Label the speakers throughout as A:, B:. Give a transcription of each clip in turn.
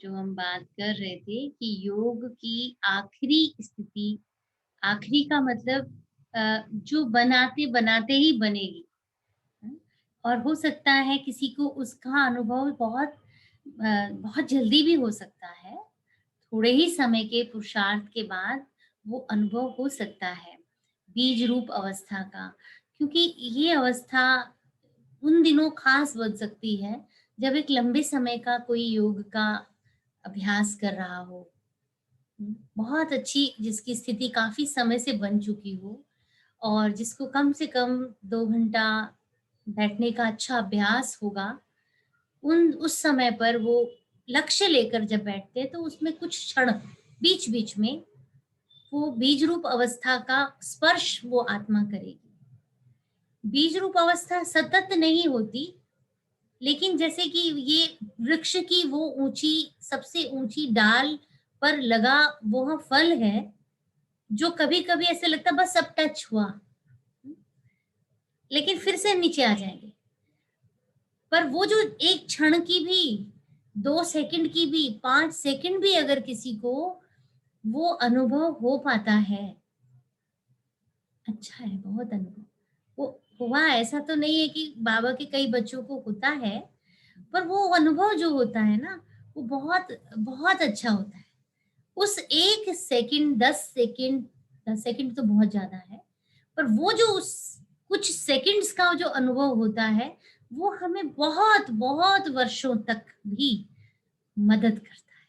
A: जो हम बात कर रहे थे कि योग की आखिरी स्थिति, आखिरी का मतलब जो बनाते-बनाते ही बनेगी। हुँ, और हो सकता है किसी को उसका अनुभव बहुत जल्दी भी हो सकता है। थोड़े ही समय के पुरुषार्थ के बाद वो अनुभव हो सकता है, बीज रूप अवस्था का। क्योंकि ये अवस्था उन दिनों ख़ास बन सकती है, जब एक लंबे समय का कोई योग का अभ्यास कर रहा हो। बहुत अच्छी जिसकी स्थिति काफ़ी समय से बन चुकी हो और जिसको कम से कम 2 घंटा बैठने का अच्छा अभ्यास होगा, उन उस समय पर वो लक्ष्य लेकर जब बैठते हैं, तो उसमें कुछ क्षण बीच-बीच में वो बीज रूप अवस्था का स्पर्श वो आत्मा करेगी। बीज रूप अवस्था सतत नहीं होती, लेकिन जैसे कि ये वृक्ष की वो ऊँची सबसे ऊँची डाल पर लगा वह फल है, जो कभी-कभी ऐसा लगता है बस अब टच हुआ, लेकिन फिर से नीचे आ जाएँगे। पर वो जो 1 क्षण की भी, 2 सेकंड की भी, 5 सेकंड भी अगर किसी को वो अनुभव हो पाता है, अच्छा है, बहुत अनुभव। वो हुआ ऐसा तो नहीं है कि बाबा के कई बच्चों को होता है, पर वो अनुभव जो होता है ना, वो बहुत बहुत अच्छा होता है। उस 1 सेकंड, 10 सेकंड तो बहुत ज़्यादा है, पर वो जो उस कुछ सेकंड्स का जो अनुभव होता है, वो हमें बहुत-बहुत वर्षों तक भी मदद करता है।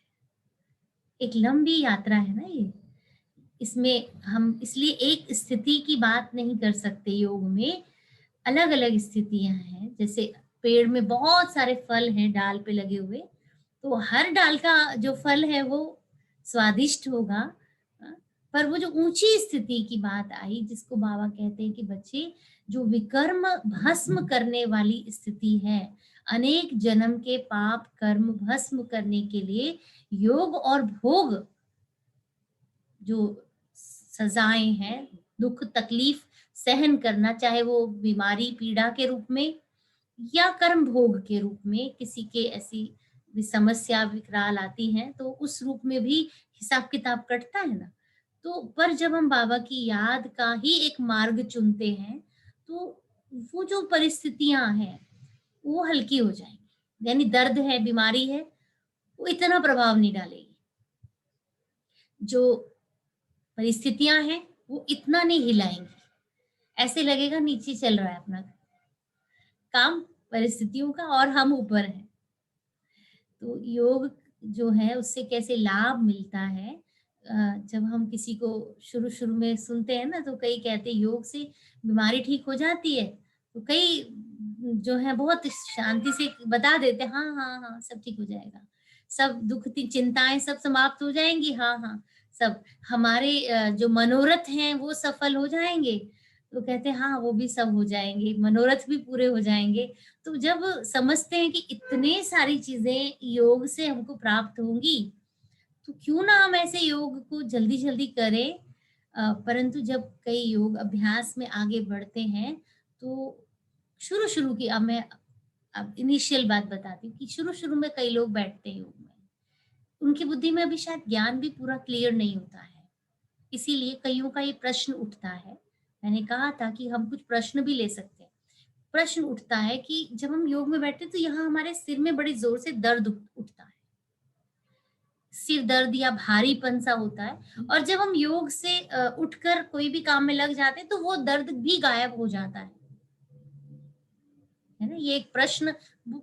A: एक लंबी यात्रा है ना ये। इसमें हम इसलिए एक स्थिति की बात नहीं कर सकते योग में, अलग-अलग स्थितियाँ हैं। जैसे पेड़ में बहुत सारे फल हैं डाल पे लगे हुए, तो हर डाल का जो फल है वो स्वादिष्ट होगा। अ, पर वो जो ऊँची स्थिति की बात आई जिसको बाबा कहते हैं कि बच्चे जो विकर्म भस्म करने वाली स्थिति है, अनेक जन्म के पाप कर्म भस्म करने के लिए योग और भोग जो सज़ाएँ हैं, दुःख तकलीफ सहन करना, चाहे वो बीमारी पीड़ा के रूप में या कर्म भोग के रूप में किसी के ऐसी समस्या विकराल आती हैं, तो उस रूप में भी हिसाब-किताब कटता है ना। तो पर जब हम बाबा की याद का ही एक मार्ग चुनते हैं, तो वो जो परिस्थितियाँ हैं, वो हल्की हो जाएँगी। यानी दर्द है, बीमारी है, वो इतना प्रभाव नहीं डालेगी। जो परिस्थितियाँ हैं, वो इतना नहीं हिलाएँगी। ऐसे लगेगा नीचे चल रहा है अपना काम परिस्थितियों का और हम ऊपर हैं। तो योग जो है उससे कैसे लाभ मिलता है, जब हम किसी को शुरू-शुरू में सुनते हैं ना तो कई कहते हैं योग से बीमारी ठीक हो जाती है। तो कई जो है बहुत शांति से बता देते हैं हाँ, हाँ, हाँ, सब ठीक हो जाएगा। सब दुःख की चिंताएँ सब समाप्त हो जाएँगी, हाँ, हाँ, सब हमारे जो मनोरथ हैं वो सफल हो जाएँगे। तो कहते हैं हाँ, वो भी सब हो जाएँगे, मनोरथ भी पूरे हो जाएँगे। तो जब समझते हैं कि इतने सारी चीज़ें योग से हमको प्राप्त होंगी, तो क्यों ना हम ऐसे योग को जल्दी-जल्दी करें। परंतु जब कई योग अभ्यास में आगे बढ़ते हैं, तो शुरू-शुरू की अब इनिशियल बात बताती हूँ कि शुरू-शुरू में कई लोग बैठते हैं योग में। उनकी बुद्धि में अभी शायद ज्ञान भी पूरा क्लियर नहीं होता है। इसीलिए कइयों का ये प्रश्न उठता है। मैंने कहा था कि हम कुछ प्रश्न भी ले सकते हैं। प्रश्न उठता है कि जब हम योग में बैठते हैं तो यहाँ हमारे सिर में बड़ी ज़ोर से दर्द उठता है। सिर दर्द या भारीपन-सा होता है और जब हम योग से उठकर कोई भी काम में लग जाते हैं तो वो दर्द भी गायब हो जाता है ना? ये एक प्रश्न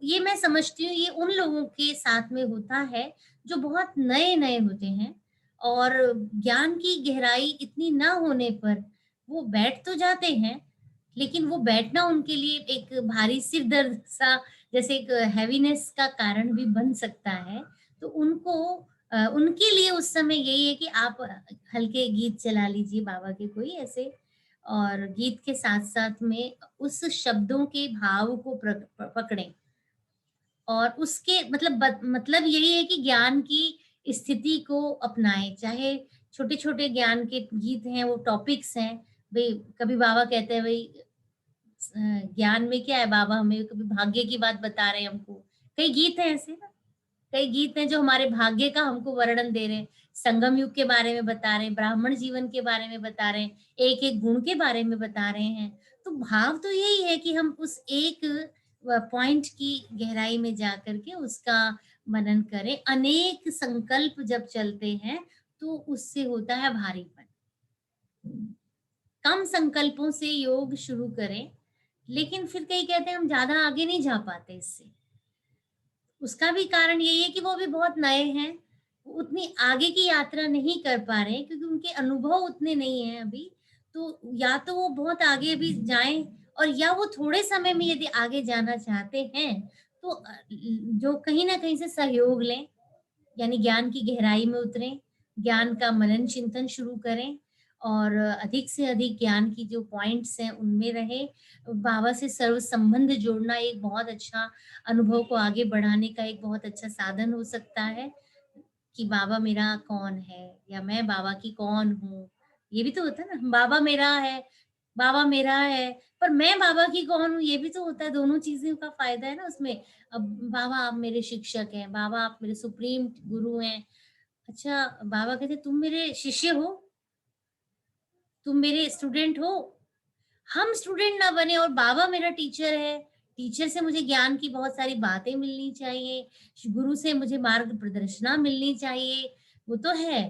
A: ये मैं समझती हूँ ये उन लोगों के साथ में होता है जो बहुत नए-नए होते हैं और ज्ञान की गहराई इतनी ना होने पर वो बैठ तो जाते हैं, लेकिन वो बैठना उनके लिए एक भारी सिर दर्द सा जैसे एक हैवीनेस का कारण भी बन सकता है। तो उनके लिए उस समय यही है कि आप हल्के गीत चला लीजिए बाबा के कोई ऐसे और गीत के साथ-साथ में उस शब्दों के भाव को पकड़ें और उसके मतलब यही है कि ज्ञान की स्थिति को अपनाएँ, चाहे छोटे-छोटे ज्ञान के गीत हैं, वो टॉपिक्स हैं। भई कभी बाबा कहते हैं भई ज्ञान में क्या है बाबा हमें कभी भाग्य की बात बता रहे हैं हमको। कई गीत हैं ऐसे ना, कई गीत हैं जो हमारे भाग्य का हमको वर्णन दे रहे हैं, संगम युग के बारे में बता रहे हैं, ब्राह्मण जीवन के बारे में बता रहे हैं, एक-एक गुण के बारे में बता रहे हैं। तो भाव तो यही है कि हम उस एक पॉइंट की गहराई में जाकर के उसका मनन करें। अनेक संकल्प जब चलते हैं, तो उससे होता है भारीपन। कम संकल्पों से योग शुरू करें, लेकिन फिर कई कहते हैं हम ज़्यादा आगे नहीं जा पाते इससे। उसका भी कारण यही है कि वो अभी बहुत नए हैं, उतनी आगे की यात्रा नहीं कर पा रहे हैं क्योंकि उनके अनुभव उतने नहीं हैं अभी। तो या तो वो बहुत आगे अभी जाएँ और या वो थोड़े समय में यदि आगे जाना चाहते हैं, तो जो कहीं न कहीं से सहयोग लें, यानी ज्ञान की गहराई में उतरें, ज्ञान का मनन चिंतन शुरू करें और अधिक से अधिक ज्ञान की जो पॉइंट्स हैं उनमें रहें। बाबा से सर्व संबंध जोड़ना एक बहुत अच्छा अनुभव को आगे बढ़ाने का एक बहुत अच्छा साधन हो सकता है कि बाबा मेरा कौन है या मैं बाबा की कौन हूँ। ये भी तो होता है ना, बाबा मेरा है, बाबा मेरा है, पर मैं बाबा की कौन हूँ ये भी तो होता है, दोनों चीज़ों का फ़ायदा है ना उसमें। अब बाबा आप मेरे शिक्षक हैं, बाबा आप मेरे सुप्रीम गुरु हैं। अच्छा, बाबा कहते तुम मेरे शिष्य हो, तुम मेरे स्टूडेंट हो। हम स्टूडेंट ना बने और बाबा मेरा टीचर है, टीचर से मुझे ज्ञान की बहुत सारी बातें मिलनी चाहिए, गुरु से मुझे मार्ग प्रदर्शना मिलनी चाहिए, वो तो है।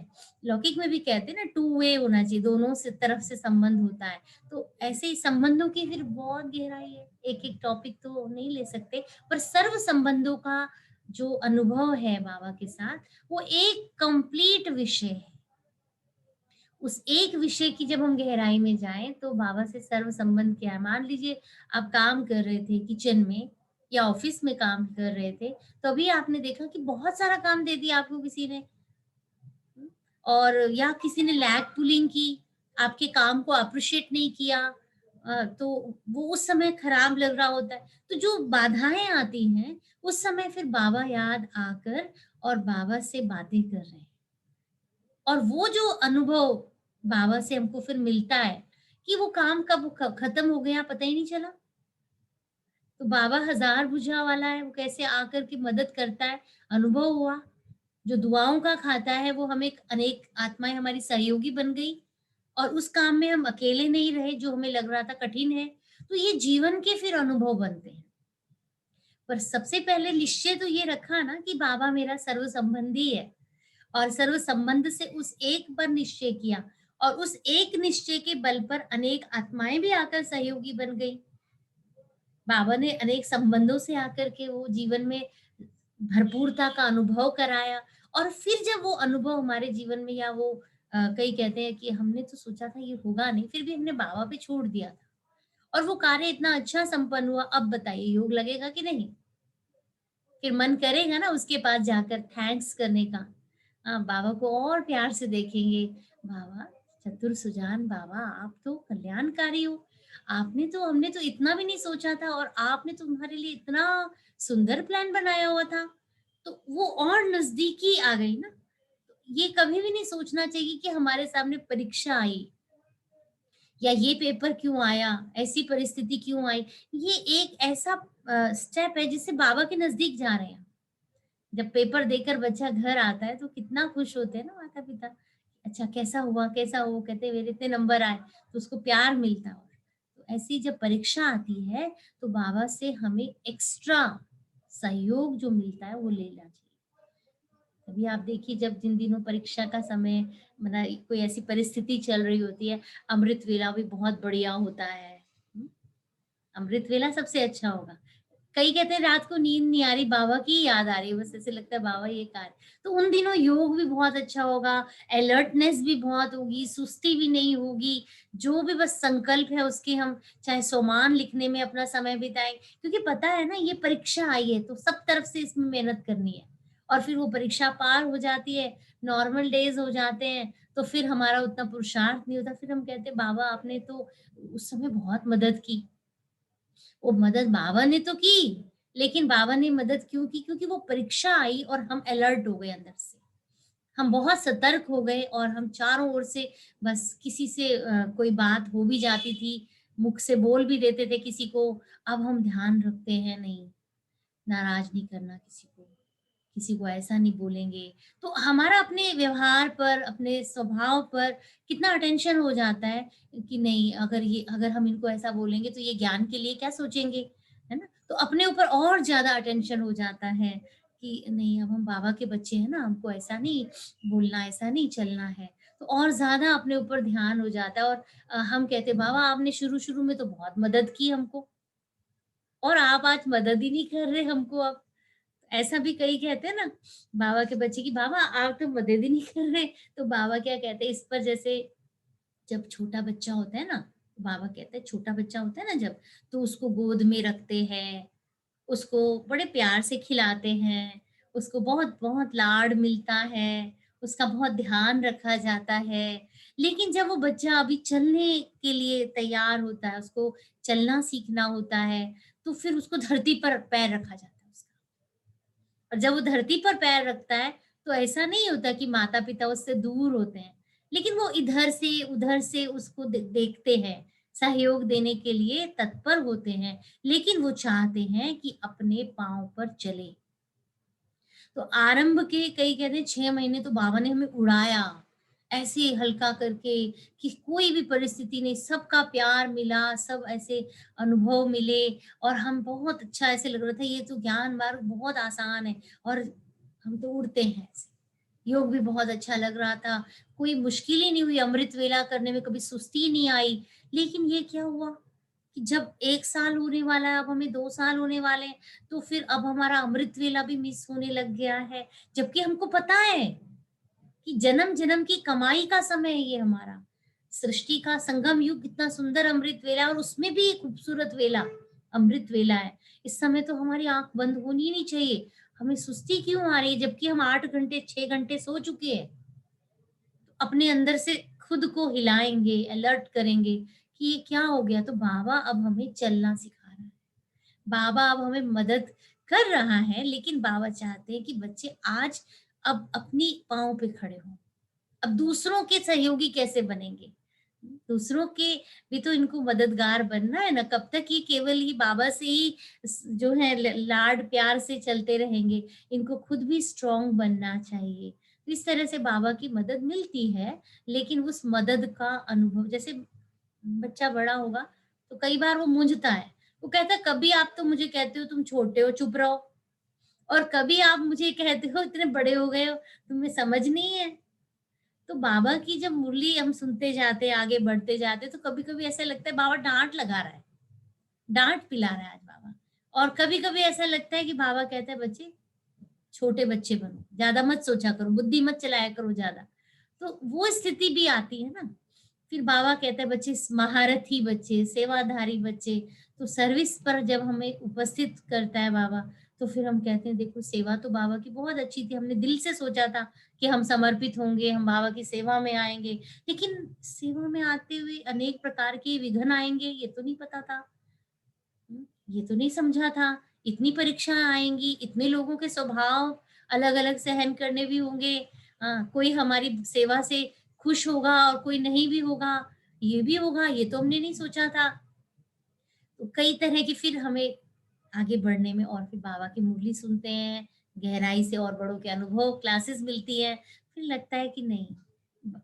A: लौकिक में भी कहते हैं ना टू वे होना चाहिए, दोनों से तरफ से संबंध होता है। तो ऐसे ही संबंधों की फिर बहुत गहराई है, एक-एक टॉपिक तो नहीं ले सकते, पर सर्व संबंधों का जो अनुभव है बाबा के साथ, वो एक कंप्लीट विषय है। उस एक विषय की जब हम गहराई में जाएँ, तो बाबा से सर्व संबंध क्या है? मान लीजिए आप काम कर रहे थे किचन में या ऑफ़िस में काम कर रहे थे, तभी आपने देखा कि बहुत सारा काम दे दिया आपको किसी ने, हुँ, और या किसी ने लैग पुलिंग की, आपके काम को एप्रिशिएट नहीं किया, तो वो उस समय खराब लग रहा होता है। तो जो बाधाएँ आती हैं, उस समय फिर बाबा याद आकर और बाबा से बातें कर रहे हैं। और वो जो अनुभव बाबा से हमको फिर मिलता है कि वो काम कब खत्म हो गया पता ही नहीं चला। तो बाबा हज़ार भुजा वाला है, वो कैसे आकर के मदद करता है, अनुभव हुआ। जो दुआओं का खाता है वो हमें अनेक आत्माएँ हमारी सहयोगी बन गई और उस काम में हम अकेले नहीं रहे जो हमें लग रहा था कठिन है। तो ये जीवन के फिर अनुभव बनते हैं। पर सबसे पहले निश्चय तो ये रखा ना कि बाबा मेरा सर्व संबंधी है। और सर्व संबंध से उस एक पर निश्चय किया और उस एक निश्चय के बल पर अनेक आत्माएं भी आकर सहयोगी बन गई। बाबा ने अनेक संबंधों से आकर के वो जीवन में भरपूरता का अनुभव कराया और फिर जब वो अनुभव हमारे जीवन में या वो कई कहते हैं कि हमने तो सोचा था ये होगा नहीं फिर भी हमने बाबा पे छोड़ दिया था और वो कार्य इतना अच्छा संपन्न हुआ। अब बताइए योग लगेगा कि नहीं? फिर मन करेगा ना उसके पास जाकर थैंक्स करने का। बाबा को और प्यार से देखेंगे, बाबा चतुर सुजान बाबा आप तो कल्याणकारी हो। आपने तो हमने तो इतना भी नहीं सोचा था और आपने तो तुम्हारे लिए इतना सुंदर प्लान बनाया हुआ था। तो वो और नज़दीकी आ गई ना। तो ये कभी भी नहीं सोचना चाहिए कि हमारे सामने परीक्षा आई या ये पेपर क्यों आया, ऐसी परिस्थिति क्यों आई। ये एक ऐसा स्टेप है जिससे बाबा के नज़दीक जा रहे हैं। जब पेपर देकर बच्चा घर आता है तो कितना खुश होते हैं ना माता-पिता। अच्छा कैसा हुआ, कैसा हुआ? कहते हैं मेरे इतने नंबर आए, तो उसको प्यार मिलता है। और तो ऐसी जब परीक्षा आती है तो बाबा से हमें एक्स्ट्रा सहयोग जो मिलता है वो लेना चाहिए। अभी आप देखिए जब जिन दिनों परीक्षा का समय मतलब कोई ऐसी परिस्थिति चल रही होती है, अमृत वेला भी बहुत बढ़िया होता है। हुँ? अमृत वेला सबसे अच्छा होगा। कई कहते हैं रात को नींद नहीं आ रही, बाबा की ही याद आ रही है, बस ऐसे लगता है बाबा ये कहा रहे। तो उन दिनों योग भी बहुत अच्छा होगा, अलर्टनेस भी बहुत होगी, सुस्ती भी नहीं होगी, जो भी बस संकल्प है उसके हम चाहे सोमान लिखने में अपना समय बिताएँ, क्योंकि पता है ना ये परीक्षा आई है तो सब तरफ से इसमें मेहनत करनी है और फिर वो परीक्षा पार हो जाती है, नॉर्मल डेज़ हो जाते हैं, तो फिर हमारा उतना पुरुषार्थ नहीं होता, फिर हम कहते हैं बाबा आपने तो उस समय बहुत मदद की। वो मदद बाबा ने तो की, लेकिन बाबा ने मदद क्यों की? क्योंकि वो परीक्षा आई और हम अलर्ट हो गए अंदर से। हम बहुत सतर्क हो गए और हम चारों ओर से बस किसी से कोई बात हो भी जाती थी, मुख से बोल भी देते थे किसी को, अब हम ध्यान रखते हैं नहीं, नाराज़ नहीं करना किसी को। किसी को ऐसा नहीं बोलेंगे। तो हमारा अपने व्यवहार पर, अपने स्वभाव पर कितना अटेंशन हो जाता है कि नहीं, अगर हम इनको ऐसा बोलेंगे तो ये ज्ञान के लिए क्या सोचेंगे, है ना? तो अपने ऊपर और ज़्यादा अटेंशन हो जाता है कि नहीं, अब हम बाबा के बच्चे हैं ना, हमको ऐसा नहीं बोलना, ऐसा नहीं चलना है। तो और ज़्यादा अपने ऊपर ध्यान हो जाता है और हम कहते हैं, "बाबा आपने शुरू-शुरू में तो बहुत मदद की हमको और आप आज मदद ही नहीं कर रहे हमको अब।" ऐसा भी कई कहते हैं ना बाबा के बच्चे की, "बाबा आप तो मदद ही नहीं कर रहे।" तो बाबा क्या कहते हैं इस पर, जैसे जब छोटा बच्चा होता है ना, बाबा कहते हैं छोटा बच्चा होता है ना जब, तो उसको गोद में रखते हैं, उसको बड़े प्यार से खिलाते हैं, उसको बहुत-बहुत लाड मिलता है, उसका बहुत ध्यान रखा जाता है। लेकिन जब वो बच्चा अभी चलने के लिए तैयार होता है, उसको चलना सीखना होता है, तो फिर उसको धरती पर पैर रखा जाता है उसका। और जब वो धरती पर पैर रखता है, तो ऐसा नहीं होता कि माता-पिता उससे दूर होते हैं, लेकिन वो इधर से, उधर से उसको देखते हैं, सहयोग देने के लिए तत्पर होते हैं, लेकिन वो चाहते हैं कि अपने पाँव पर चले। तो आरंभ के कई कहते हैं 6 महीने तो बाबा ने हमें उड़ाया, ऐसे हल्का करके कि कोई भी परिस्थिति नहीं, सबका प्यार मिला, सब ऐसे अनुभव मिले और हम बहुत अच्छा ऐसे लग रहा था, ये तो ज्ञान मार्ग बहुत आसान है और हम तो उड़ते हैं ऐसे। योग भी बहुत अच्छा लग रहा था, कोई मुश्किल ही नहीं हुई, अमृत वेला करने में कभी सुस्ती नहीं आई। लेकिन ये क्या हुआ कि जब 1 साल होने वाला है, अब हमें 2 साल होने वाले हैं, तो फिर अब हमारा अमृत वेला भी मिस होने लग गया है। जबकि हमको पता है कि जन्म-जन्म की कमाई का समय है ये हमारा। सृष्टि का संगम युग, कितना सुंदर अमृत वेला है और उसमें भी एक खूबसूरत वेला, अमृत वेला है। इस समय तो हमारी आँख बंद होनी ही नहीं चाहिए। हमें सुस्ती क्यों आ रही है जबकि हम 8 घंटे, 6 घंटे सो चुके हैं। अपने अंदर से खुद को हिलाएँगे, अलर्ट करेंगे कि ये क्या हो गया? तो बाबा अब हमें चलना सिखा रहा है। बाबा अब हमें मदद कर रहा है, लेकिन बाबा चाहते हैं कि बच्चे आज अब अपनी पाँव पे खड़े हों। अब दूसरों के सहयोगी कैसे बनेंगे? दूसरों के भी तो इनको मददगार बनना है ना, कब तक ये केवल ही बाबा से ही जो है लाड प्यार से चलते रहेंगे, इनको खुद भी स्ट्रॉन्ग बनना चाहिए। तो इस तरह से बाबा की मदद मिलती है, लेकिन उस मदद का अनुभव, जैसे बच्चा बड़ा होगा, तो कई बार वो मूंझता है, वो कहता है कभी आप तो मुझे कहते हो तुम छोटे हो चुप रहो, और कभी आप मुझे कहते हो इतने बड़े हो गए हो, तुम्हें समझ नहीं है। तो बाबा की जब मुरली हम सुनते जाते हैं, आगे बढ़ते जाते हैं, तो कभी-कभी ऐसा लगता है बाबा डाँट लगा रहा है, डाँट पिला रहा है आज बाबा। और कभी-कभी ऐसा लगता है कि बाबा कहता है बच्चे, छोटे बच्चे बनो, ज़्यादा मत सोचा करो, बुद्धि मत चलाया करो ज़्यादा। तो वो स्थिति भी आती है ना। फिर बाबा कहते हैं बच्चे महारथी बच्चे, सेवाधारी बच्चे, तो सर्विस पर जब हमें उपस्थित करता है बाबा, तो फिर हम कहते हैं देखो सेवा तो बाबा की बहुत अच्छी थी, हमने दिल से सोचा था कि हम समर्पित होंगे, हम बाबा की सेवा में आएँगे, लेकिन सेवा में आते हुए अनेक प्रकार के विघ्न आएँगे, ये तो नहीं पता था। ये तो नहीं समझा था, इतनी परीक्षाएँ आएँगी, इतने लोगों के स्वभाव अलग-अलग सहन करने भी होंगे। कोई हमारी सेवा से खुश होगा और कोई नहीं भी होगा, ये भी होगा, ये तो हमने नहीं सोचा था। तो कई तरह की फिर हमें आगे बढ़ने में, और फिर बाबा की मुरली सुनते हैं, गहराई से और बड़ों के अनुभव क्लासेस मिलती है, फिर लगता है कि नहीं,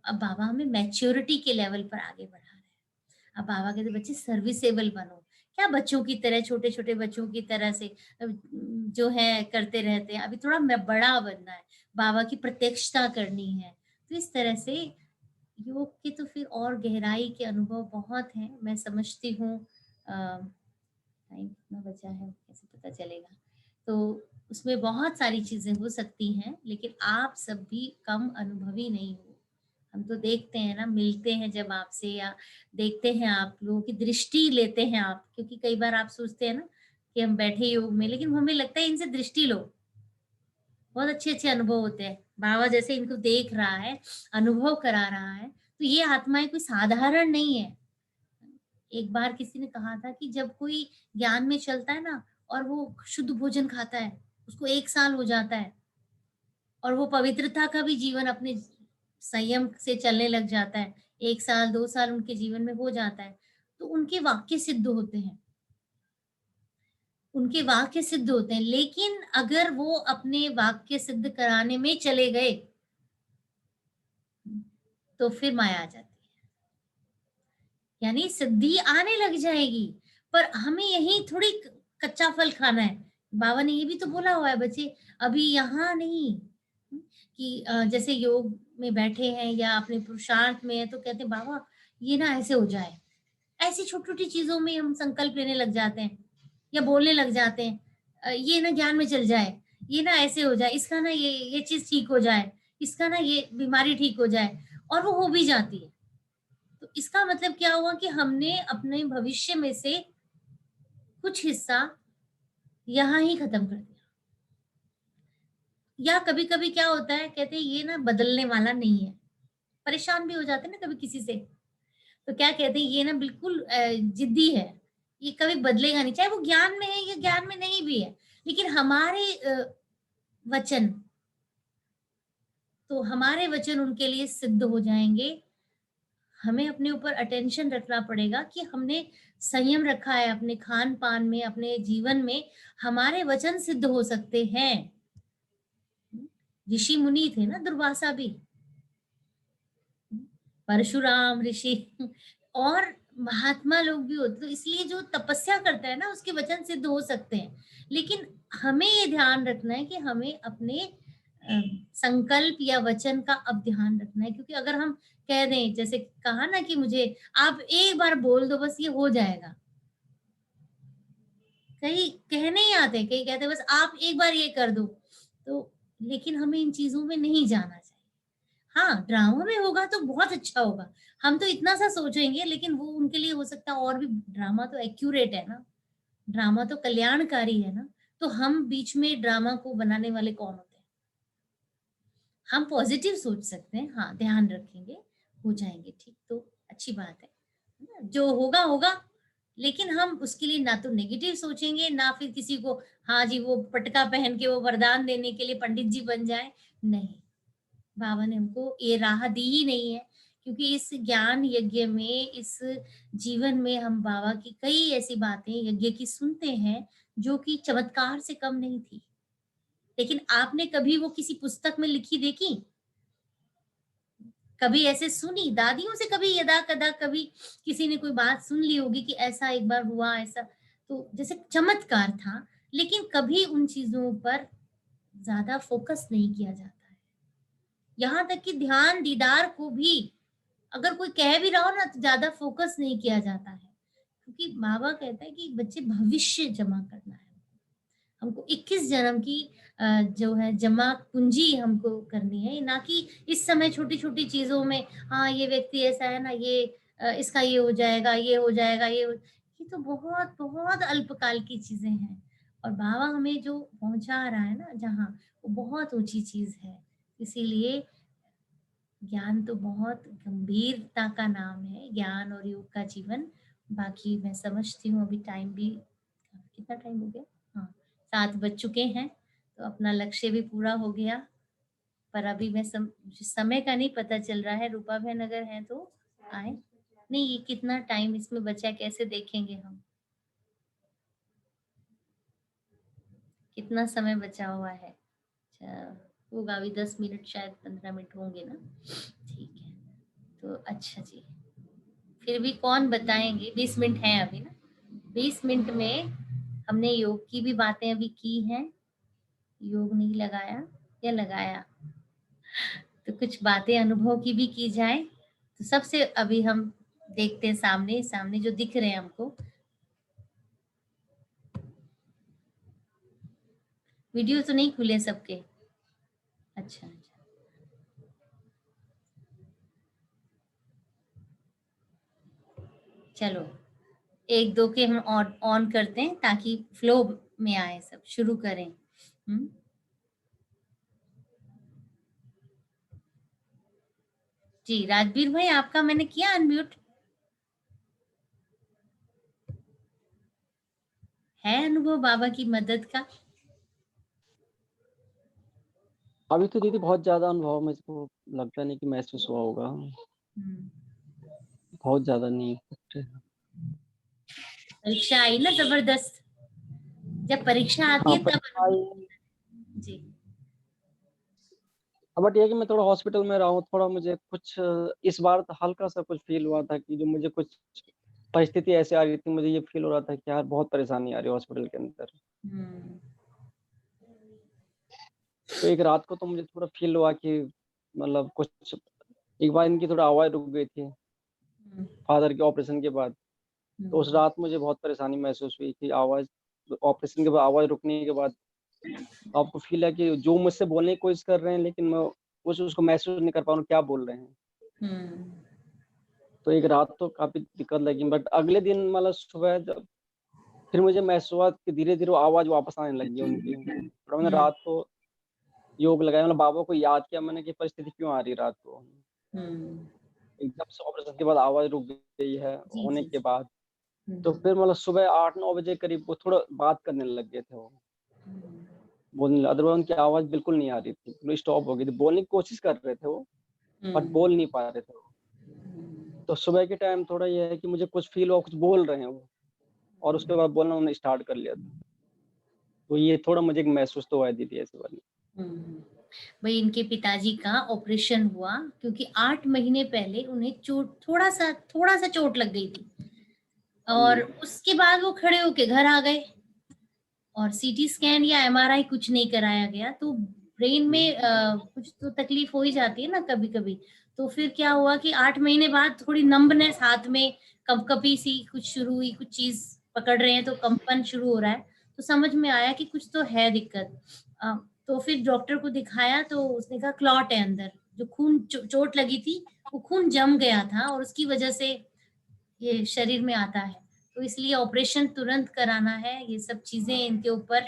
A: अब बाबा हमें मैच्योरिटी के लेवल पर आगे बढ़ा रहे हैं। अब बाबा कहते बच्चे सर्विसेबल बनो। क्या बच्चों की तरह, छोटे-छोटे बच्चों की तरह से जो है करते रहते हैं। अभी थोड़ा बड़ा बनना है, बाबा की प्रत्यक्षता करनी है। तो इस तरह से योग के तो फिर और गहराई के अनुभव बहुत हैं। मैं समझती हूँ टाइम कितना बचा है, कैसे पता चलेगा? तो उसमें बहुत सारी चीज़ें हो सकती हैं, लेकिन आप सब भी कम अनुभवी नहीं हो। हम तो देखते हैं ना, मिलते हैं जब आपसे या देखते हैं आप लोगों की दृष्टि लेते हैं आप, क्योंकि कई बार आप सोचते हैं ना कि हम बैठे योग में, लेकिन हमें लगता है इनसे दृष्टि लो। बहुत अच्छे-अच्छे अनुभव होते हैं। बाबा जैसे इनको देख रहा है, अनुभव करा रहा है, तो ये आत्माएँ कोई साधारण नहीं है। एक बार किसी ने कहा था कि जब कोई ज्ञान में चलता है ना और वो शुद्ध भोजन खाता है, उसको 1 साल हो जाता है और वो पवित्रता का भी जीवन अपने संयम से चलने लग जाता है। 1 साल, 2 साल उनके जीवन में हो जाता है, तो उनके वाक्य सिद्ध होते हैं। उनके वाक्य सिद्ध होते हैं, लेकिन अगर वो अपने वाक्य सिद्ध कराने में चले गए, तो फिर माया आ जाती है। यानी सिद्धि आने लग जाएगी, पर हमें यही थोड़ी कच्चा फल खाना है। बाबा ने ये भी तो बोला हुआ है, बच्चे अभी यहाँ नहीं, कि जैसे योग में बैठे हैं या अपने पुरुषार्थ में है, तो कहते हैं बाबा ये ना ऐसे हो जाए। ऐसी छोटी-छोटी चीज़ों में हम संकल्प लेने लग जाते हैं या बोलने लग जाते हैं। ये ना ज्ञान में चल जाए, ये ना ऐसे हो जाए, इसका ना ये चीज़ ठीक हो जाए, इसका ना ये बीमारी ठीक हो जाए, और वो हो भी जाती है। तो इसका मतलब क्या हुआ कि हमने अपने भविष्य में से कुछ हिस्सा यहाँ ही खत्म कर दिया। या कभी-कभी क्या होता है, कहते हैं ये ना बदलने वाला नहीं है। परेशान भी हो जाते हैं ना कभी किसी से, तो क्या कहते हैं ये ना बिल्कुल जिद्दी है, ये कभी बदलेगा नहीं, चाहे वो ज्ञान में है या ज्ञान में नहीं भी है। लेकिन हमारे वचन, तो हमारे वचन उनके लिए सिद्ध हो जाएँगे। हमें अपने ऊपर अटेंशन रखना पड़ेगा कि हमने संयम रखा है अपने खान-पान में, अपने जीवन में, हमारे वचन सिद्ध हो सकते हैं। ऋषि मुनि थे ना, दुर्वासा भी, परशुराम ऋषि और महात्मा लोग भी होते, तो इसलिए जो तपस्या करता है ना उसके वचन सिद्ध हो सकते हैं। लेकिन हमें ये ध्यान रखना है कि हमें अपने संकल्प या वचन का अब ध्यान रखना है, क्योंकि अगर हम कह दें, जैसे कहा ना कि मुझे आप एक बार बोल दो बस ये हो जाएगा, कई कहने ही आते हैं, कई कहते हैं बस आप एक बार ये कर दो, तो लेकिन हमें इन चीजों में नहीं जाना चाहिए। हाँ, ड्रामा में होगा तो बहुत अच्छा होगा। हम तो इतना सा सोचेंगे, लेकिन वो उनके लिए हो सकता है और भी, ड्रामा तो एक्यूरेट है ना, ड्रामा तो कल्याणकारी है ना, तो हम बीच में ड्रामा को बनाने वाले कौन होते हैं? हम पॉजिटिव सोच सकते हैं, हाँ, ध्यान रखेंगे, हो जाएँगे ठीक, तो अच्छी बात है ना? जो होगा, होगा, लेकिन हम उसके लिए ना तो नेगेटिव सोचेंगे, ना फिर किसी को हाँ जी, वो पटका पहन के वो वरदान देने के लिए पंडित जी बन जाएँ, नहीं। बाबा ने हमको ये राह दी ही नहीं है, क्योंकि इस ज्ञान यज्ञ में, इस जीवन में हम बाबा की कई ऐसी बातें यज्ञ की सुनते हैं, जो कि चमत्कार से कम नहीं थी। लेकिन आपने कभी वो किसी पुस्तक में लिखी देखी? कभी ऐसे सुनी? दादियों से कभी यदा-कदा कभी किसी ने कोई बात सुन ली होगी कि ऐसा एक बार हुआ, ऐसा, तो जैसे चमत्कार था, लेकिन कभी उन चीज़ों पर ज़्यादा फ़ोकस नहीं किया जाता है। यहाँ तक कि ध्यान दीदार को भी अगर कोई कह भी रहा हो ना, तो ज़्यादा फ़ोकस नहीं किया जाता है। क्योंकि बाबा कहता है कि बच्चे भविष्य जमा करना है। हमको 21 जन्म की जो है जमा पूँजी हमको करनी है, ना कि इस समय छोटी-छोटी चीज़ों में, हाँ, ये व्यक्ति ऐसा है ना, ये इसका ये हो जाएगा, ये हो जाएगा, ये तो बहुत-बहुत अल्पकाल की चीज़ें हैं। और बाबा हमें जो पहुँचा रहा है ना जहाँ, वो बहुत ऊँची चीज़ है। इसीलिए ज्ञान तो बहुत गंभीरता का नाम है, ज्ञान और योग का जीवन। बाकी मैं समझती हूँ अभी टाइम भी, कितना टाइम हो गया? हाँ, 7 बज चुके हैं, तो अपना लक्ष्य भी पूरा हो गया। पर अभी मैं समय का नहीं पता चल रहा है, रूपा बहन अगर हैं तो आएँ? नहीं, ये कितना टाइम इसमें बचा है, कैसे देखेंगे हम? कितना समय बचा हुआ है? अच्छा, होगा अभी 10 मिनट, शायद 15 मिनट होंगे ना? ठीक है, तो अच्छा जी। फिर भी कौन बताएँगे, 20 मिनट हैं अभी ना, 20 मिनट में हमने योग की भी बातें अभी की हैं, योग नहीं लगाया या लगाया, तो कुछ बातें अनुभव की भी की जाए। तो सबसे अभी हम देखते हैं सामने, सामने जो दिख रहे हैं हमको, वीडियो तो नहीं खुले सबके? अच्छा, अच्छा। चलो, 1-2 के हम ऑन ऑन करते हैं ताकि फ्लो में आए सब, शुरू करें। हुँ? जी, राजवीर भाई आपका मैंने किया अनम्यूट? है अनुभव बाबा की मदद का?
B: अभी तो दीदी बहुत ज़्यादा अनुभव मुझको लगता नहीं कि महसूस हुआ होगा।
A: हुँ।
B: बहुत ज़्यादा नहीं।
A: परीक्षा आई ना ज़बरदस्त। जब परीक्षा आती
B: हाँ
A: है तब
B: परीक्षा
A: अनुभव
B: आई।
A: होता है। जी।
B: बट ये कि मैं थोड़ा हॉस्पिटल में रहा हूँ, थोड़ा मुझे कुछ इस बार तो हल्का सा कुछ फील हुआ था कि जो मुझे कुछ परिस्थिति ऐसे आ रही थी, मुझे ये फील हो रहा था कि यार बहुत परेशानी आ रही है हॉस्पिटल के अंदर।
A: हम्म।
B: तो एक रात को तो मुझे थोड़ा फील हुआ कि मतलब कुछ, एक बार इनकी थोड़ा आवाज रुक गई थी
A: हम्म।
B: फादर के ऑपरेशन के बाद। तो उस
A: हम्म।
B: रात मुझे बहुत परेशानी महसूस हुई कि आवाज, ऑपरेशन के बाद आवाज रुकने के बाद आपको फील है कि जो मुझसे बोलने की कोशिश कर रहे हैं, लेकिन मैं उसको महसूस नहीं कर पा रहा हूँ क्या बोल रहे हैं।
A: हम्म।
B: तो एक रात तो काफी दिक्कत लगी, बट अगले दिन मतलब सुबह जब फिर मुझे महसूस हुआ कि धीरे धीरे वो आवाज वापस आने लगी है उनकी। तो मैंने
A: हम्म।
B: रात को योग लगाया, मतलब बाबा को याद किया मैंने कि परिस्थिति क्यों आ रही है रात को।
A: हम्म।
B: एकदम से ऑपरेशन के बाद आवाज रुक गई है
A: जी
B: होने
A: जी
B: के
A: जी।
B: बाद। तो
A: हम्म।
B: फिर मतलब सुबह 8-9 बजे करीब वो थोड़ा बात करने लग गए थे, वो बोलने लगे। अदरवाइज उनकी आवाज बिल्कुल नहीं आ रही थी, बिल्कुल स्टॉप हो गई थी। बोलने की कोशिश कर रहे थे वो, बट
A: हम्म।
B: बोल नहीं पा रहे थे वो। तो सुबह के टाइम थोड़ा ये है कि मुझे कुछ फील हुआ, कुछ बोल रहे हैं वो, और उसके बाद बोलना उन्होंने स्टार्ट कर लिया था। तो ये थोड़ा मुझे एक महसूस तो हुआ है दीदी ऐसे वाली।
A: हम्म। भाई इनके पिताजी का ऑपरेशन हुआ क्योंकि 8 महीने पहले उन्हें चोट, थोड़ा सा चोट लग गई थी, और उसके बाद वो खड़े होके घर आ गए, और सीटी स्कैन या एमआरआई कुछ नहीं कराया गया। तो ब्रेन में कुछ तो तकलीफ हो ही जाती है ना कभी कभी। तो फिर क्या हुआ कि 8 महीने बाद थोड़ी नंबनेस, हाथ में कंपकपी सी कुछ शुरू हुई, कुछ चीज पकड़ रहे हैं तो कंपन शुरू हो रहा है। तो समझ में आया कि कुछ तो है दिक्कत। तो फिर डॉक्टर को दिखाया तो उसने कहा क्लॉट है अंदर, जो खून चोट लगी थी वो खून जम गया था, और उसकी वजह से ये शरीर में आता है। तो इसलिए ऑपरेशन तुरंत कराना है। ये सब चीजें इनके ऊपर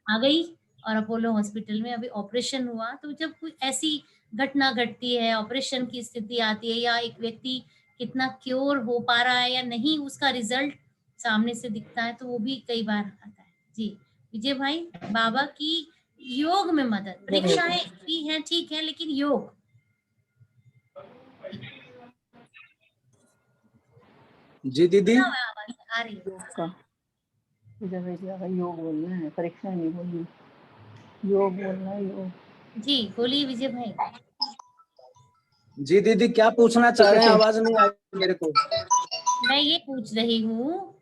A: आ गई, और अपोलो हॉस्पिटल में अभी ऑपरेशन हुआ। तो जब कोई ऐसी घटना घटती है, ऑपरेशन की स्थिति आती है, या एक व्यक्ति कितना क्योर हो पा रहा है या नहीं, उसका रिजल्ट सामने से दिखता है, तो वो भी कई बार आता है। जी विजय भाई, बाबा की योग में मदद, परीक्षाएं भी हैं ठीक है, लेकिन योग।
C: जी दीदी।
A: क्या हुआ, आवाज आ रही है?
D: योग का योग बोलना है, परीक्षा नहीं बोलनी, योग बोलना है, योग।
A: जी बोलिए विजय भाई।
C: जी दीदी क्या पूछना चाह रहे हैं, आवाज नहीं आई मेरे को।
A: मैं ये पूछ रही हूँ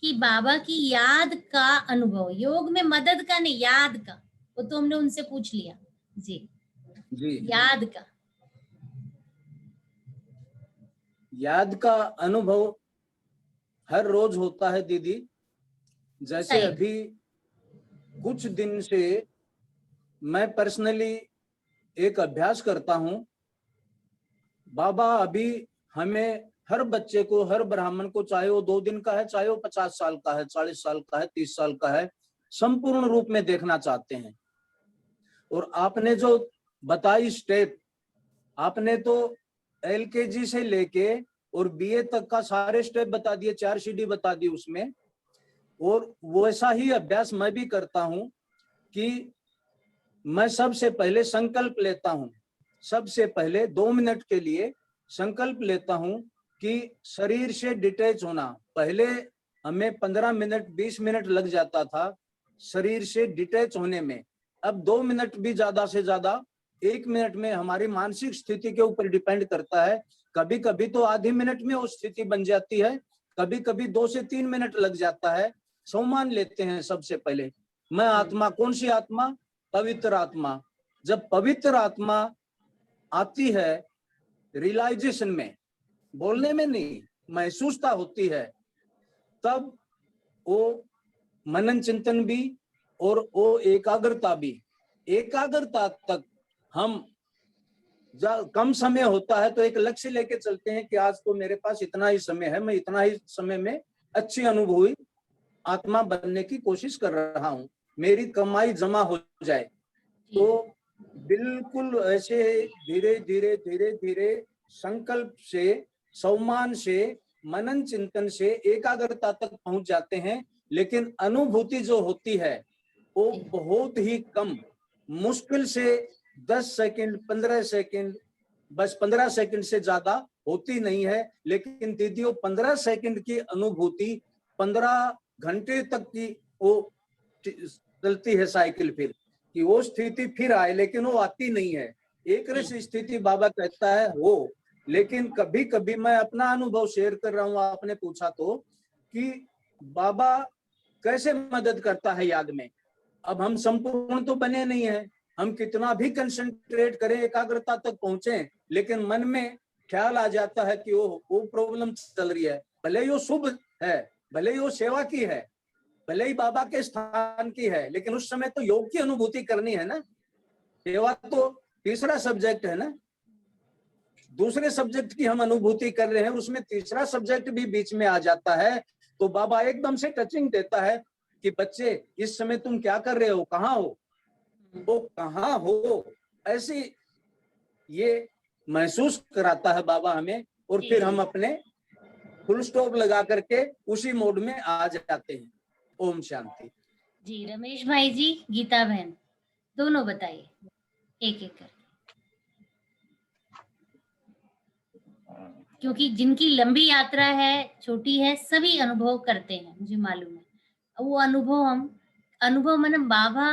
A: कि बाबा की याद का अनुभव, योग में मदद का नहीं, याद का। वो तो हमने उनसे पूछ लिया। जी।
C: जी
A: याद का।
C: याद का अनुभव हर रोज होता है दीदी। जैसे
A: सही।
C: अभी कुछ दिन से मैं पर्सनली एक अभ्यास करता हूँ। बाबा अभी हमें, हर बच्चे को, हर ब्राह्मण को, चाहे वो 2 दिन का है, चाहे वो 50 साल का है, 40 साल का है, 30 साल का है, संपूर्ण रूप में देखना चाहते हैं। और आपने जो बताई स्टेप, आपने तो एलकेजी से लेके और बीए तक का सारे स्टेप बता दिए, 4 सीढ़ी बता दी उसमें। और वैसा ही अभ्यास मैं भी करता हूं कि मैं सबसे पहले संकल्प लेता हूं, सबसे पहले 2 मिनट के लिए संकल्प लेता हूं कि शरीर से डिटैच होना। पहले हमें 15 मिनट 20 मिनट लग जाता था शरीर से डिटैच होने में। अब 2 मिनट भी ज्यादा से ज्यादा 1 मिनट में, हमारी मानसिक स्थिति के ऊपर डिपेंड करता है। कभी कभी तो आधे मिनट में वो स्थिति बन जाती है, कभी कभी 2 से 3 मिनट लग जाता है। सम्मान लेते हैं सबसे पहले। मैं आत्मा, कौन सी आत्मा? पवित्र आत्मा। जब पवित्र आत्मा आती है रियलाइजेशन में, बोलने में नहीं, महसूसता होती है, तब वो मनन चिंतन भी और वो एकाग्रता भी, एकाग्रता तक हम कम समय होता है तो एक लक्ष्य लेके चलते हैं कि आज तो मेरे पास इतना ही समय है, मैं इतना ही समय में अच्छी अनुभवी आत्मा बनने की कोशिश कर रहा हूं, मेरी कमाई जमा हो जाए। तो बिल्कुल ऐसे धीरे धीरे धीरे धीरे संकल्प से, सम्मान से, मनन चिंतन से एकाग्रता तक पहुंच जाते हैं। लेकिन अनुभूति जो होती है वो बहुत ही कम, मुश्किल से 10 सेकंड 15 सेकंड, बस 15 सेकंड से ज्यादा होती नहीं है। लेकिन दीदियों 15 सेकंड की अनुभूति 15 घंटे तक की वो चलती है साइकिल फिर, कि वो स्थिति फिर आए, लेकिन वो आती नहीं है। एक रस स्थिति बाबा कहता है हो, लेकिन कभी कभी मैं अपना अनुभव शेयर कर रहा हूँ, आपने पूछा तो, कि बाबा कैसे मदद करता है याद में। अब हम संपूर्ण तो बने नहीं है, हम कितना भी कंसंट्रेट करें, एकाग्रता तक पहुंचे, लेकिन मन में ख्याल आ जाता है कि वो प्रॉब्लम चल रही है, भले ही वो शुभ है, भले ही वो सेवा की है, भले ही बाबा के स्थान की है, लेकिन उस समय तो योग की अनुभूति करनी है ना। सेवा तो तीसरा सब्जेक्ट है ना, दूसरे सब्जेक्ट की हम अनुभूति कर रहे हैं, उसमें तीसरा सब्जेक्ट भी बीच में आ जाता है, तो बाबा एकदम से टचिंग देता है कि बच्चे इस समय तुम क्या कर रहे हो, कहाँ हो, वो कहाँ हो, ऐसी ये महसूस कराता है बाबा हमें, और फिर हम अपने फुल स्टॉप लगा करके उसी मोड में आ जाते हैं। ओम शांति।
A: जी रमेश भाई जी, गीता बहन, दोनों बताइए एक एक कर, क्योंकि जिनकी लंबी यात्रा है, छोटी है, सभी अनुभव करते हैं, मुझे मालूम है। वो अनुभव मन बाबा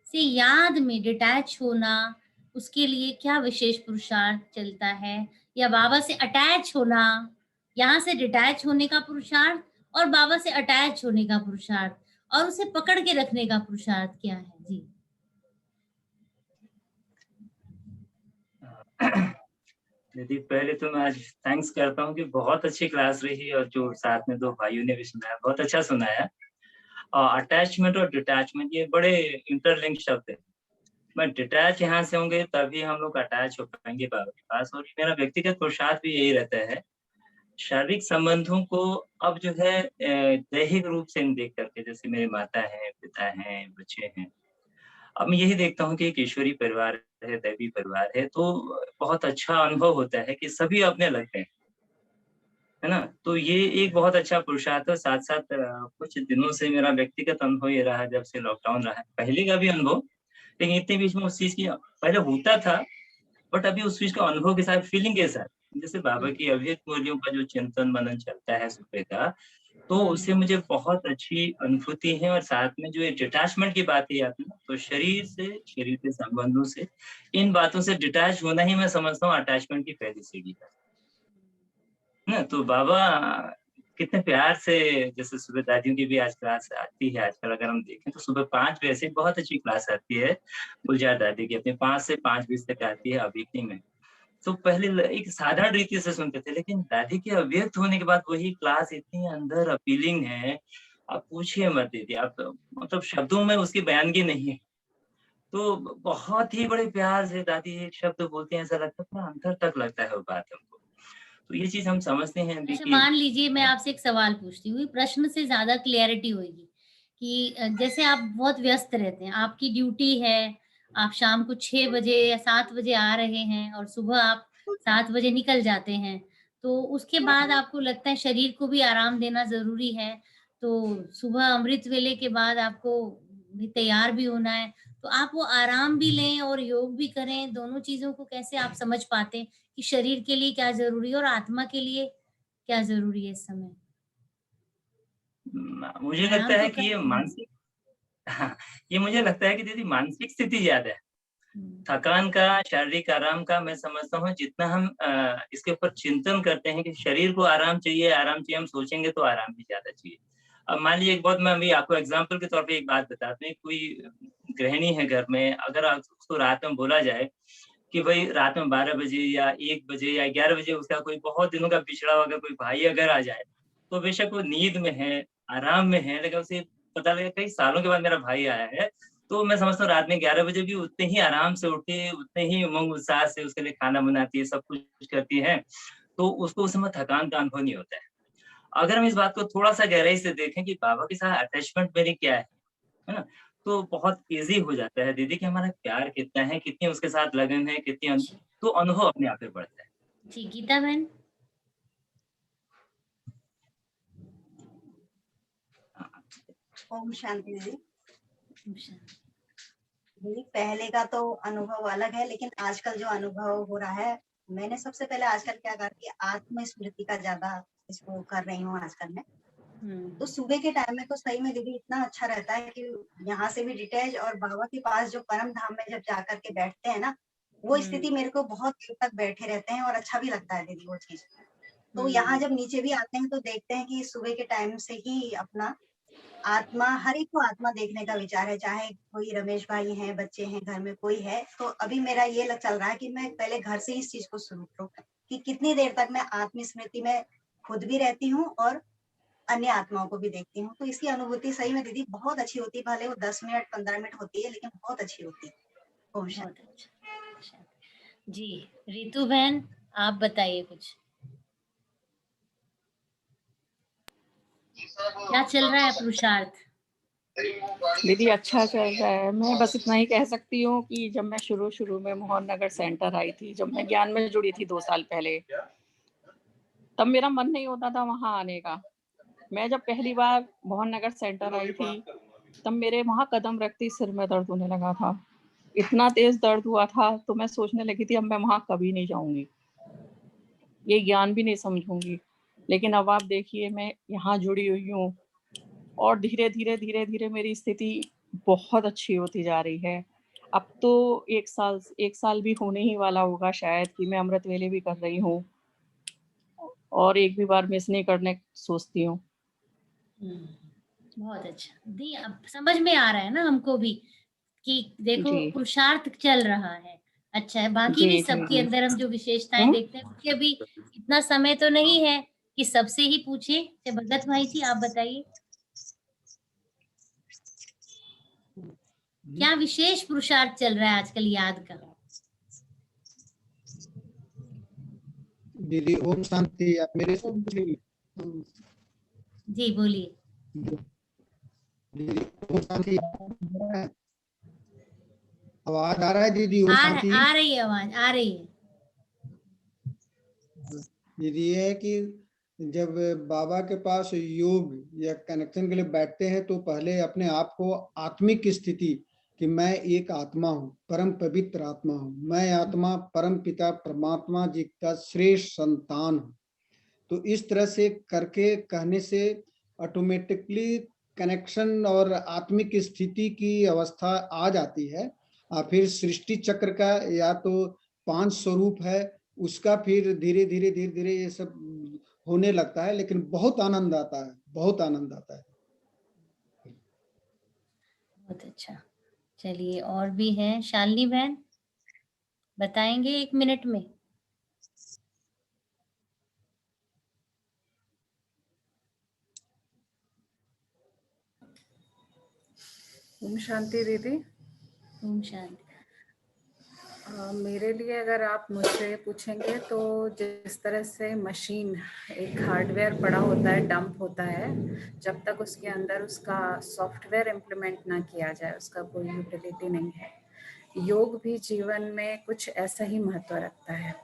A: से याद में डिटैच होना, उसके लिए क्या विशेष पुरुषार्थ चलता है, या बाबा से अटैच होना, यहाँ से डिटैच होने का पुरुषार्थ और बाबा से अटैच होने का पुरुषार्थ, और उसे पकड़ के रखने का पुरुषार्थ क्या है? जी
E: दीदी, पहले तो मैं आज थैंक्स करता हूँ कि बहुत अच्छी क्लास रही, और जो साथ में दो भाइयों ने भी सुनाया, बहुत अच्छा सुनाया। अटैचमेंट और डिटैचमेंट ये बड़े इंटरलिंक शब्द है। मैं डिटैच यहाँ से होंगे तभी हम लोग अटैच हो पाएंगे बाबा के पास। और मेरा व्यक्तिगत पुरुषार्थ भी यही रहता है, शारीरिक संबंधों को अब जो है दैहिक रूप से देख करके, जैसे मेरे माता है, पिता है, बच्चे हैं, अब मैं यही देखता हूँ कि एक ईश्वरीय परिवार है, दैवी परिवार है, तो बहुत अच्छा अनुभव होता है कि सभी अपने लगते हैं, है ना। तो ये एक बहुत अच्छा पुरुषार्थ है। साथ साथ कुछ दिनों से मेरा व्यक्तिगत अनुभव ये रहा, जब से लॉकडाउन रहा है, पहले का भी अनुभव, लेकिन इतने बीच में उस चीज की पहले होता था, बट अभी उस चीज का अनुभव के साथ, फीलिंग के साथ, जैसे बाबा की अव्यक्त मूल्यों का जो चिंतन मनन चलता है सुबह का, तो उससे मुझे बहुत अच्छी अनुभूति है। और साथ में जो ये डिटैचमेंट की बात है आपने, तो शरीर के संबंधों से, इन बातों से डिटैच होना ही मैं समझता हूँ अटैचमेंट की पहली सीढ़ी है ना। तो बाबा कितने प्यार से, जैसे सुबह दादियों की भी आज क्लास आती है आजकल, अगर हम देखें तो सुबह 5 बजे से बहुत अच्छी क्लास आती है गुलजार दादी की, अपने 5 से 5:20 तक आती है अवेकनिंग में। तो पहले एक साधारण रीति से सुनते थे, लेकिन दादी के अव्यक्त होने के बाद वही क्लास इतनी अंदर अपीलिंग है, आप पूछिए मत दीदी, आप मतलब शब्दों में उसकी बयानगी नहीं है। तो बहुत ही बड़े प्यार से दादी एक शब्द बोलते हैं, ऐसा लगता है पूरा अंदर तक लगता है वो बात हमको। तो ये चीज हम समझते हैं
A: अच्छा,
E: देखिए।
A: मान लीजिए मैं आपसे एक सवाल पूछती हूँ, प्रश्न से ज्यादा क्लियरिटी होगी कि जैसे आप बहुत व्यस्त रहते हैं, आपकी ड्यूटी है, आप शाम को 6 बजे या 7 बजे आ रहे हैं और सुबह आप 7 बजे निकल जाते हैं, तो उसके बाद आपको लगता है शरीर को भी आराम देना जरूरी है, तो सुबह अमृत वेले के बाद आपको भी तैयार भी होना है, तो आप वो आराम भी लें और योग भी करें, दोनों चीजों को कैसे आप समझ पाते हैं कि शरीर के लिए क्या जरूरी है और आत्मा के लिए क्या जरूरी है इस समय?
E: मुझे
A: आराम
E: लगता
A: तो
E: है कि ये
A: कर
E: मानसिक हाँ, ये मुझे लगता है कि दीदी मानसिक स्थिति ज्यादा है।
A: हुँ,
E: थकान का, शारीरिक आराम का, मैं समझता हूँ जितना हम इसके ऊपर चिंतन करते हैं कि शरीर को आराम चाहिए, हम सोचेंगे तो आराम भी ज्यादा चाहिए। अब मान लीजिए एक बहुत, मैं अभी आपको एग्जाम्पल के तौर पे एक बात बताता हूँ, कोई गृहिणी है घर में, अगर उसको रात में बोला जाए कि भाई रात में 12 बजे या 1 बजे या 11 बजे उसका कोई बहुत दिनों का पिछड़ा हुआ कोई भाई अगर आ जाए, तो बेशक वो नींद में है, आराम में है, लेकिन उसे पता लगे कई सालों के बाद मेरा भाई आया है, तो मैं समझता हूँ रात में 11 बजे भी उतने ही आराम से उठे, उतने ही उमंग उत्साह से उसके लिए खाना बनाती है, सब कुछ करती है, तो उसको उस समय थकान का अनुभव नहीं होता है। अगर हम इस बात को थोड़ा-सा गहराई से देखें कि बाबा के साथ अटैचमेंट मेरी क्या है ना? तो बहुत ईज़ी हो जाता है दीदी कि हमारा प्यार कितना है, कितनी उसके साथ लगन है, कितनी
A: जी,
E: तो अनुभव अपने आप ही बढ़ता है।
A: जी, गीता बहन?
E: हाँ,
F: ओम शांति दीदी।
A: अच्छा,
F: दीदी पहले का तो अनुभव अलग है, लेकिन आजकल जो अनुभव हो रहा है, मैंने सबसे पहले आजकल क्या कहा कि आत्मस्मृति का ज्यादा इसको कर रही हूँ आजकल मैं। तो सुबह के टाइम में तो सही में दीदी इतना अच्छा रहता है कि यहाँ से भी डिटैच और बाबा के पास जो परम धाम में जब जाकर के बैठते हैं ना, वो स्थिति मेरे को बहुत देर तक बैठे रहते हैं और अच्छा भी लगता है दीदी वो चीज। तो यहाँ जब नीचे भी आते हैं तो देखते हैं कि सुबह के टाइम से ही अपना आत्मा, हर एक को आत्मा देखने का विचार है, चाहे कोई रमेश भाई हैं, बच्चे हैं, घर में कोई है। तो अभी मेरा ये चल रहा है कि मैं पहले घर से इस चीज को शुरू करूँ कि कितनी देर तक मैं आत्मस्मृति में खुद भी रहती हूँ और अन्य आत्माओं को भी देखती हूँ। तो इसकी अनुभूति सही में दीदी बहुत अच्छी होती है, भले वो 10 मिनट 15 मिनट होती है, लेकिन बहुत अच्छी होती है। ओम शांति।
A: बहुत अच्छा। जी रितु बहन, आप बताइए कुछ, क्या चल रहा है पुरुषार्थ?
D: दीदी अच्छा चल रहा है। मैं बस इतना ही कह सकती हूँ कि जब मैं शुरू में मोहन नगर सेंटर आई थी, जब मैं ज्ञान में जुड़ी थी 2 साल पहले, तब मेरा मन नहीं होता था वहां आने का। मैं जब पहली बार मोहन नगर सेंटर आई थी, तब मेरे वहां कदम रखती सिर में दर्द होने लगा था। इतना तेज दर्द हुआ था तो मैं सोचने लगी थी अब मैं वहां कभी नहीं जाऊंगी, ये ज्ञान भी नहीं समझूंगी। लेकिन अब आप देखिए मैं यहाँ जुड़ी हुई हूँ और धीरे धीरे मेरी स्थिति बहुत अच्छी होती जा रही है। अब तो 1 साल भी होने ही वाला होगा शायद कि मैं अमृत वेले भी कर रही हूँ और एक भी बार मिस नहीं करने सोचती हूँ।
A: बहुत अच्छा दी, अब समझ में आ रहा है ना हमको भी कि देखो
D: जी
A: पुरुषार्थ चल रहा है, अच्छा है। बाकी भी
D: जी जी
A: सबके
D: जी।
A: अंदर हम जो विशेषताएं देखते हैं, क्योंकि अभी इतना समय तो नहीं है कि सबसे ही पूछे। तो भगत भाई जी आप बताइए, क्या विशेष पुरुषार्थ चल रहा है आजकल याद का?
G: दीदी ओम शांति। आप मेरे से
A: ओम।
G: पूछेंगी?
A: जी बोलिए।
G: दीदी ओम शांति। आवाज आ रहा है दीदी? ओम शांति।
A: आ रही है आवाज, आ रही है।
G: दीदी ये है कि जब बाबा के पास योग या कनेक्शन के लिए बैठते हैं तो पहले अपने आप को आत्मिक स्थिति कि मैं एक आत्मा हूँ, परम पवित्र आत्मा हूँ, मैं आत्मा परम पिता परमात्मा जी का श्रेष्ठ संतान हूँ। तो इस तरह से करके कहने से ऑटोमेटिकली कनेक्शन और आत्मिक स्थिति की अवस्था आ जाती है। और फिर सृष्टि चक्र का या तो 5 स्वरूप है उसका फिर धीरे धीरे ये सब होने लगता है, लेकिन बहुत आनंद आता है, बहुत आनंद आता है।
A: बहुत अच्छा। चलिए और भी हैं, शालिनी बहन बताएंगे 1 मिनट में?
H: ओम शांति दीदी।
A: ओम शांति।
H: मेरे लिए अगर आप मुझसे पूछेंगे तो जिस तरह से मशीन एक हार्डवेयर पड़ा होता है, डंप होता है, जब तक उसके अंदर उसका सॉफ्टवेयर इम्प्लीमेंट ना किया जाए उसका कोई यूटिलिटी नहीं है। योग भी जीवन में कुछ ऐसा ही महत्व रखता है,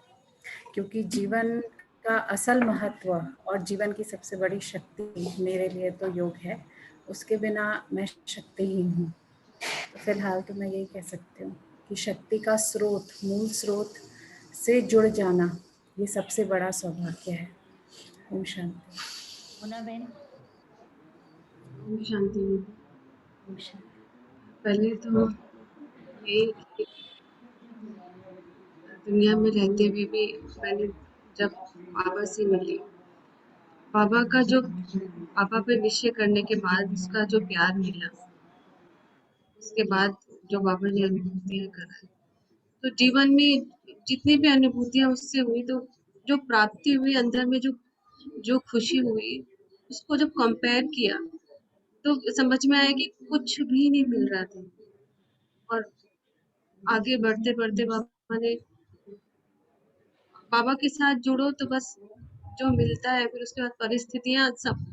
H: क्योंकि जीवन का असल महत्व और जीवन की सबसे बड़ी शक्ति मेरे लिए तो योग है। उसके बिना मैं शक्तिहीन हूँ। तो फिलहाल तो मैं यही कह सकती हूँ कि शक्ति का स्रोत, मूल स्रोत से जुड़ जाना ये सबसे बड़ा सौभाग्य है। ओम शांति।
A: मोना बहन।
I: ओम शांति।
A: ओम शांति।
I: पहले तो ये कि दुनिया में रहते हुए भी मैंने जब बाबा से मिली, बाबा का जो पापा पे निश्चय करने के बाद उसका जो प्यार मिला, उसके बाद जो बाबा ने अनुभूतियां कराई, तो जीवन में जितनी भी अनुभूतियां उससे हुई, तो जो प्राप्ति हुई अंदर में, जो जो खुशी हुई, उसको जब कंपेयर किया तो समझ में आया कि कुछ भी नहीं मिल रहा था। और आगे बढ़ते बढ़ते बाबा के साथ जुड़ो तो बस जो मिलता है, फिर उसके बाद परिस्थितियां सब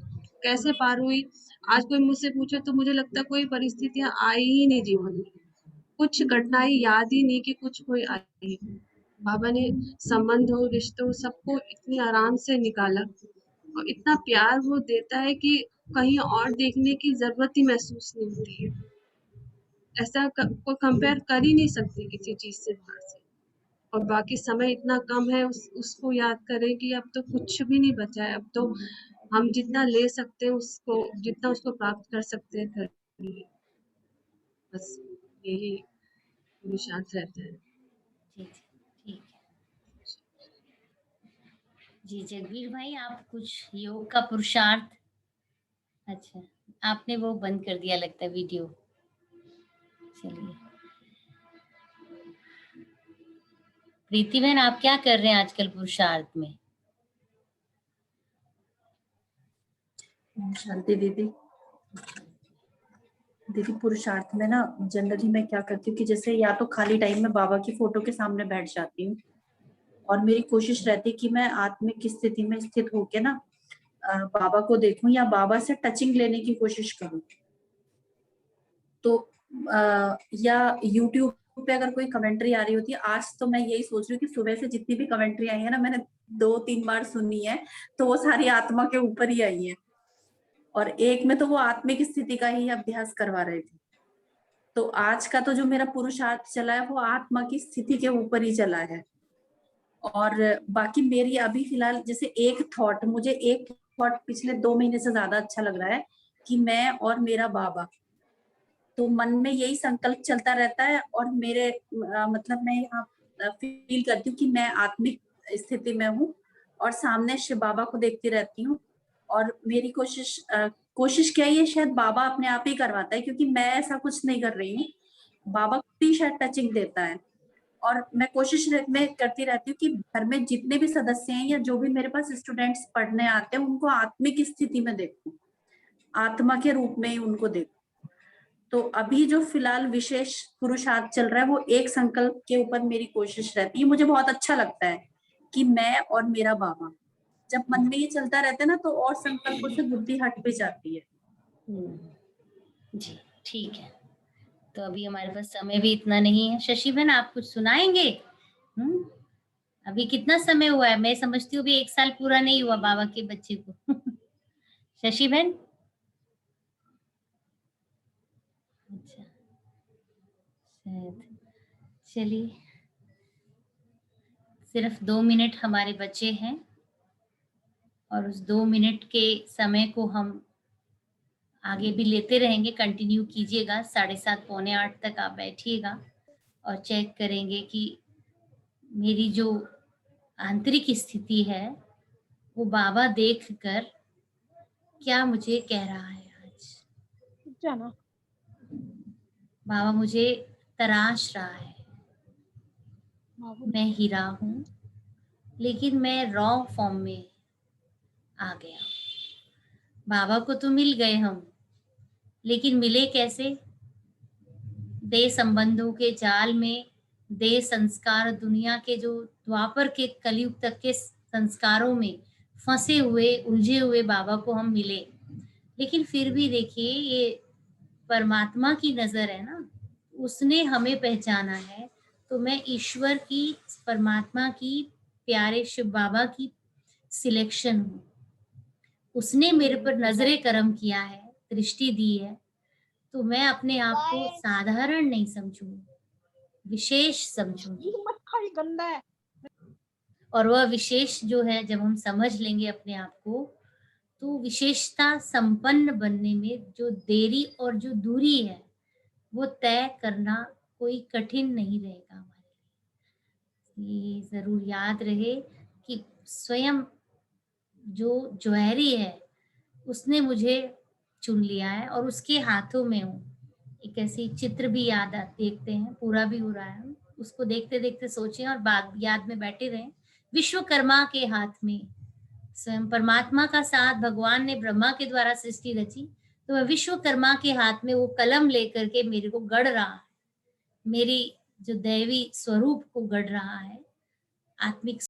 I: कैसे पार हुई। आज कोई मुझसे पूछे तो मुझे लगता है कोई परिस्थितियां आई ही नहीं जीवन में, कुछ घटनाएं याद ही नहीं कि कुछ कोई आई। बाबा ने संबंधों, रिश्तों सबको इतनी आराम से निकाला और इतना प्यार वो देता है कि कहीं और देखने की जरूरत ही महसूस नहीं होती है। ऐसा को कंपेयर कर ही नहीं सकते किसी चीज से बाहर से। और बाकी समय इतना कम है, उसको याद करें कि अब तो कुछ भी नहीं बचा है। अब तो हम जितना ले सकते हैं उसको, जितना उसको प्राप्त कर सकते हैं करिए, बस यही पुरुषार्थ रहता है।
A: ठीक है जी। जगवीर भाई, आप कुछ योग का पुरुषार्थ? अच्छा, आपने वो बंद कर दिया लगता है वीडियो। चलिए, प्रीति बहन, आप क्या कर रहे हैं आजकल पुरुषार्थ में?
J: शांति दीदी। दीदी, पुरुषार्थ में ना जनरली मैं क्या करती हूँ कि जैसे या तो खाली टाइम में बाबा की फोटो के सामने बैठ जाती हूँ, और मेरी कोशिश रहती है कि मैं आत्मिक स्थिति में स्थित होके ना बाबा को देखूं या बाबा से टचिंग लेने की कोशिश करूं। तो या यूट्यूब पे अगर कोई कमेंट्री आ रही होती है, आज तो मैं यही सोच रही हूँ कि सुबह से जितनी भी कमेंट्री आई है ना, मैंने 2-3 बार सुनी है, तो वो सारी आत्मा के ऊपर ही आई है, और एक में तो वो आत्मिक स्थिति का ही अभ्यास करवा रहे थे। तो आज का तो जो मेरा पुरुषार्थ चला है वो आत्मा की स्थिति के ऊपर ही चला है। और बाकी मेरी अभी फिलहाल जैसे मुझे एक थॉट पिछले 2 महीने से ज्यादा अच्छा लग रहा है कि मैं और मेरा बाबा, तो मन में यही संकल्प चलता रहता है, और मेरे मतलब मैं यहाँ फील करती हूँ कि मैं आत्मिक स्थिति में हूँ और सामने शिव बाबा को देखती रहती हूँ, और मेरी कोशिश क्या है, ये शायद बाबा अपने आप ही करवाता है, क्योंकि मैं ऐसा कुछ नहीं कर रही हूँ, बाबा खुद ही शायद टचिंग देता है। और मैं कोशिश में करती रहती हूँ कि घर में जितने भी सदस्य हैं या जो भी मेरे पास स्टूडेंट्स पढ़ने आते हैं, उनको आत्मिक स्थिति में देखूं, आत्मा के रूप में ही उनको देखूं। तो अभी जो फिलहाल विशेष पुरुषार्थ चल रहा है, वो एक संकल्प के ऊपर मेरी कोशिश रहती है। मुझे बहुत अच्छा लगता है कि मैं और मेरा बाबा, जब मन में ये चलता रहता है ना, तो और संकल्पों से बुद्धि हट भी जाती है।
A: जी, ठीक है। तो अभी हमारे पास समय भी इतना नहीं है। शशि बहन, आप कुछ सुनाएंगे? अभी कितना समय हुआ है? मैं समझती हूँ अभी 1 साल पूरा नहीं हुआ बाबा के बच्चे को। शशि बहन? अच्छा, शायद। चलिए, सिर्फ 2 मिनट हमारे बचे हैं, और उस 2 मिनट के समय को हम आगे भी लेते रहेंगे। कंटिन्यू कीजिएगा, 7:30 पौने 8 तक आप बैठिएगा और चेक करेंगे कि मेरी जो आंतरिक स्थिति है वो बाबा देखकर क्या मुझे कह रहा है। आज
J: जाना
A: बाबा मुझे तराश रहा है। मैं हीरा हूँ, लेकिन मैं रॉ फॉर्म में आ गया। बाबा को तो मिल गए हम, लेकिन मिले कैसे? देह संबंधों के जाल में, देह संस्कार, दुनिया के जो द्वापर के कलयुग तक के संस्कारों में फंसे हुए, उलझे हुए बाबा को हम मिले। लेकिन फिर भी देखिए, ये परमात्मा की नजर है ना, उसने हमें पहचाना है। तो मैं ईश्वर की, परमात्मा की, प्यारे शिव बाबा की सिलेक्शन हूँ। उसने मेरे पर नजरे करम किया है, दृष्टि दी है, तो मैं अपने आप को साधारण नहीं समझूंगी, विशेष समझूंगी।
J: गंदा है।
A: और वह विशेष जो है, जब हम समझ लेंगे अपने आप को, तो विशेषता संपन्न बनने में जो देरी और जो दूरी है, वो तय करना कोई कठिन नहीं रहेगा हमारे लिए। ये जरूर याद रहे कि स्वयं जो ज्वेरी है, उसने मुझे चुन लिया है और उसके हाथों में हूँ। एक ऐसी चित्र भी देखते हैं, पूरा भी हो रहा है, उसको देखते देखते सोचें और बात याद में बैठे रहें। विश्वकर्मा के हाथ में, स्वयं परमात्मा का साथ, भगवान ने ब्रह्मा के द्वारा सृष्टि रची, तो वह विश्वकर्मा के हाथ में वो कलम लेकर के मेरे को गढ़ रहा है, मेरी जो दैवी स्वरूप को गढ़ रहा है, आत्मिक